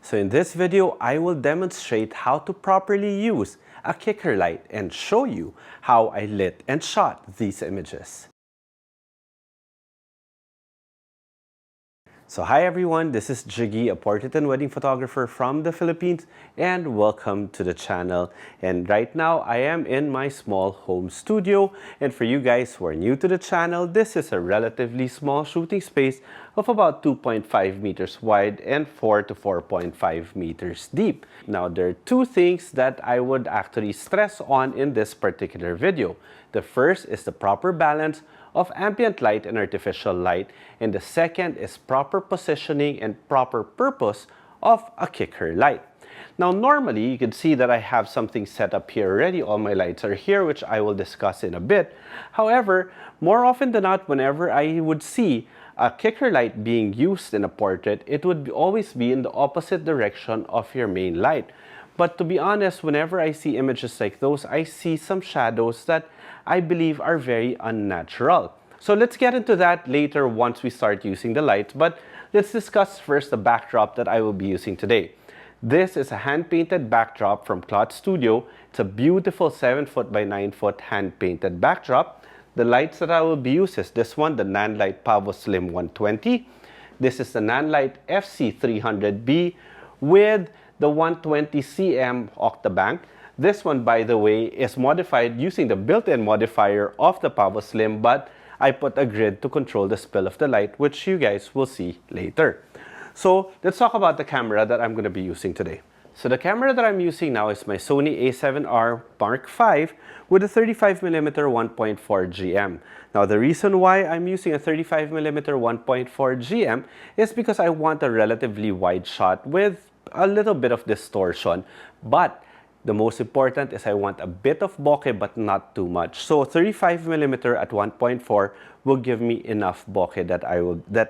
So in this video, I will demonstrate how to properly use a kicker light and show you how I lit and shot these images. So hi everyone, this is Jiggie, a portrait and wedding photographer from the Philippines, and welcome to the channel. And right now I am in my small home studio, and for you guys who are new to the channel, this is a relatively small shooting space of about 2.5 meters wide and 4 to 4.5 meters deep. Now there are two things that I would actually stress on in this particular video. The first is the proper balance of ambient light and artificial light, and the second is proper positioning and proper purpose of a kicker light. Now normally you can see that I have something set up here already. All my lights are here, which I will discuss in a bit. However, more often than not, whenever I would see a kicker light being used in a portrait, it would always be in the opposite direction of your main light. But to be honest, whenever I see images like those, I see some shadows that I believe are very unnatural. So let's get into that later once we start using the lights, but let's discuss first the backdrop that I will be using today. This is a hand-painted backdrop from Cloth Studio. It's a beautiful 7-foot by 9-foot hand-painted backdrop. The lights that I will be using is this one, the Nanlite Pavo Slim 120. This is the Nanlite FC300B with the 120cm Octabank. This one, by the way, is modified using the built-in modifier of the Pavo Slim, but I put a grid to control the spill of the light, which you guys will see later. So let's talk about the camera that I'm going to be using today. So the camera that I'm using now is my Sony a7R Mark V with a 35mm 1.4 GM. Now the reason why I'm using a 35mm 1.4 GM is because I want a relatively wide shot with a little bit of distortion, but the most important is I want a bit of bokeh but not too much. So 35mm at 1.4 will give me enough bokeh that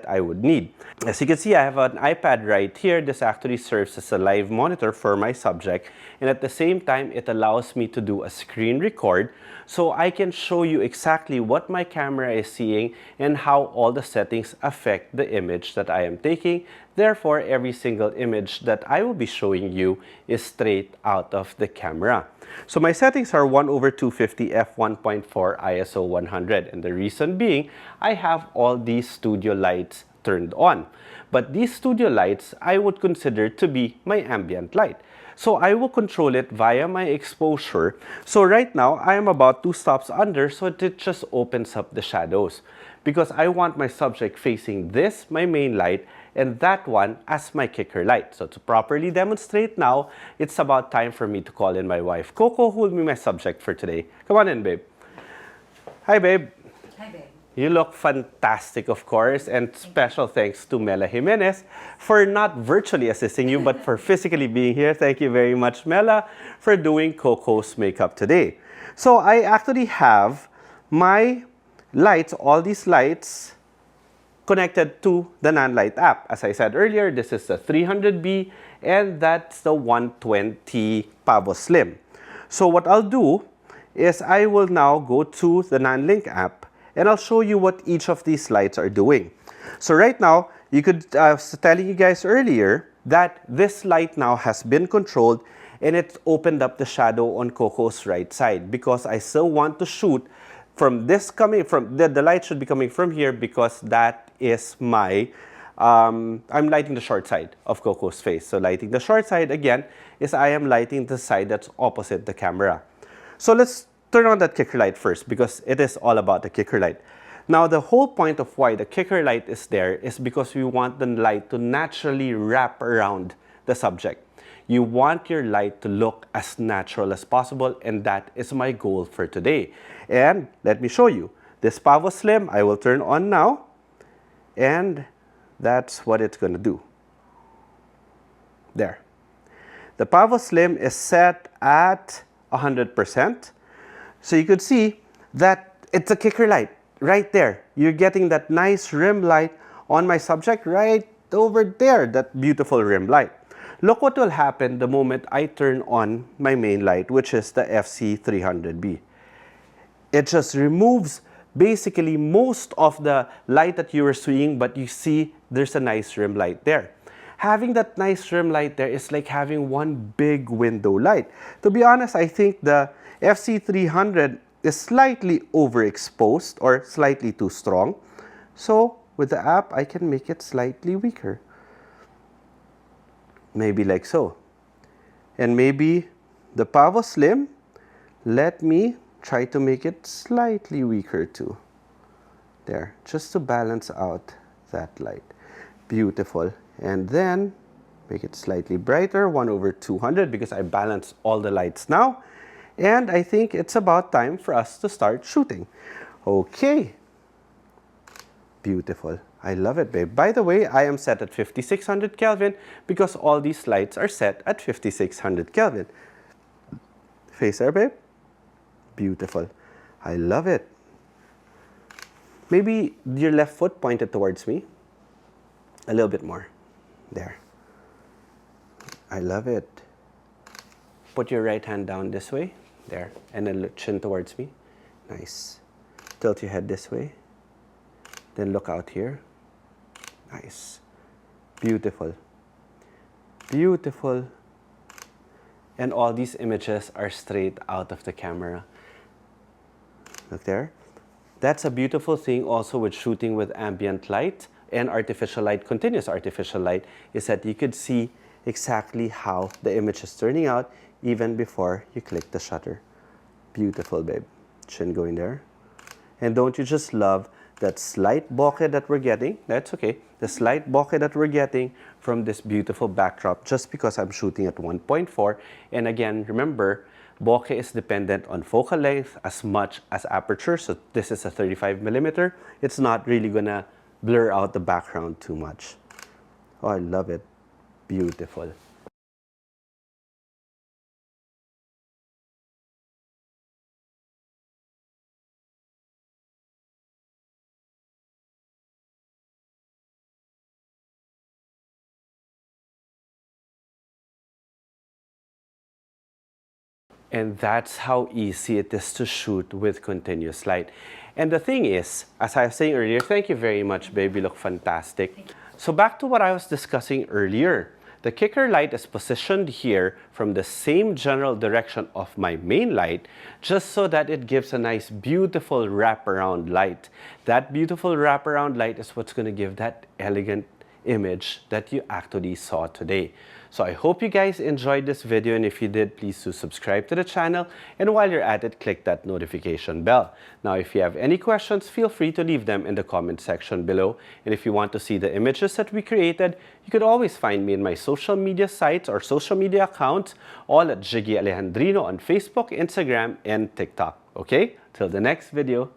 I would need. As you can see, I have an iPad right here. This actually serves as a live monitor for my subject, and at the same time it allows me to do a screen record so I can show you exactly what my camera is seeing and how all the settings affect the image that I am taking. Therefore, every single image that I will be showing you is straight out of the camera. So my settings are 1/250 f1.4 ISO 100, and the reason being I have all these studio lights turned on. But these studio lights I would consider to be my ambient light. So I will control it via my exposure. So right now I am about 2 stops under, so it just opens up the shadows, because I want my subject facing this, my main light, and that one as my kicker light. So to properly demonstrate now, it's about time for me to call in my wife, Coco, who will be my subject for today. Come on in, babe. Hi, babe. Hi, babe. You look fantastic, of course, and special thanks to Mela Jimenez for not virtually assisting you, but for physically being here. Thank you very much, Mela, for doing Coco's makeup today. So I actually have my lights, all these lights, connected to the Nanlite app. As I said earlier, this is the 300B, and that's the 120 Pavo Slim. So what I'll do is I will now go to the Nanlink app, and I'll show you what each of these lights are doing. So right now, I was telling you guys earlier that this light now has been controlled, and it's opened up the shadow on Coco's right side, because I still want to shoot from this the light should be coming from here, because that is my, I'm lighting the short side of Coco's face. So lighting the short side again is I am lighting the side that's opposite the camera. So let's turn on that kicker light first, because it is all about the kicker light. Now the whole point of why the kicker light is there is because we want the light to naturally wrap around the subject. You want your light to look as natural as possible, and that is my goal for today. And let me show you. This Pavo Slim I will turn on now, and that's what it's going to do. There. The Pavo Slim is set at 100%. So you could see that it's a kicker light right there. You're getting that nice rim light on my subject right over there, that beautiful rim light. Look what will happen the moment I turn on my main light, which is the FC300B. It just removes basically most of the light that you were seeing, but you see there's a nice rim light there. having that nice rim light there is like having one big window light. To be honest, I think the FC300 is slightly overexposed or slightly too strong. So with the app, I can make it slightly weaker. Maybe like so. And maybe the Pavo Slim, let me try to make it slightly weaker too. There, just to balance out that light. Beautiful. And then make it slightly brighter, 1/200, because I balance all the lights now. And I think it's about time for us to start shooting. Okay. Beautiful. I love it, babe. By the way, I am set at 5600 Kelvin because all these lights are set at 5600 Kelvin. Face there, babe. Beautiful. I love it. Maybe your left foot pointed towards me. A little bit more. There. I love it. Put your right hand down this way. There. And then look chin towards me. Nice. Tilt your head this way. Then look out here. Nice. Beautiful. Beautiful. And all these images are straight out of the camera. Look there. That's a beautiful thing also with shooting with ambient light and artificial light, continuous artificial light, is that you could see exactly how the image is turning out even before you click the shutter. Beautiful, babe. Chin going there. And don't you just love that slight bokeh that we're getting? That's okay. The slight bokeh that we're getting from this beautiful backdrop just because I'm shooting at 1.4. And again, remember, bokeh is dependent on focal length as much as aperture. So this is a 35mm. It's not really gonna blur out the background too much. Oh, I love it. Beautiful. And that's how easy it is to shoot with continuous light. And the thing is, as I was saying earlier, thank you very much, babe. You look fantastic. So back to what I was discussing earlier. The kicker light is positioned here from the same general direction of my main light, just so that it gives a nice, beautiful wraparound light. That beautiful wraparound light is what's going to give that elegant image that you actually saw today. So I hope you guys enjoyed this video, and if you did, please do subscribe to the channel, and while you're at it, click that notification bell. Now if you have any questions, feel free to leave them in the comment section below, and if you want to see the images that we created, you could always find me in my social media sites or social media accounts, all at Jiggie Alejandrino on Facebook, Instagram, and TikTok. Okay? Till the next video.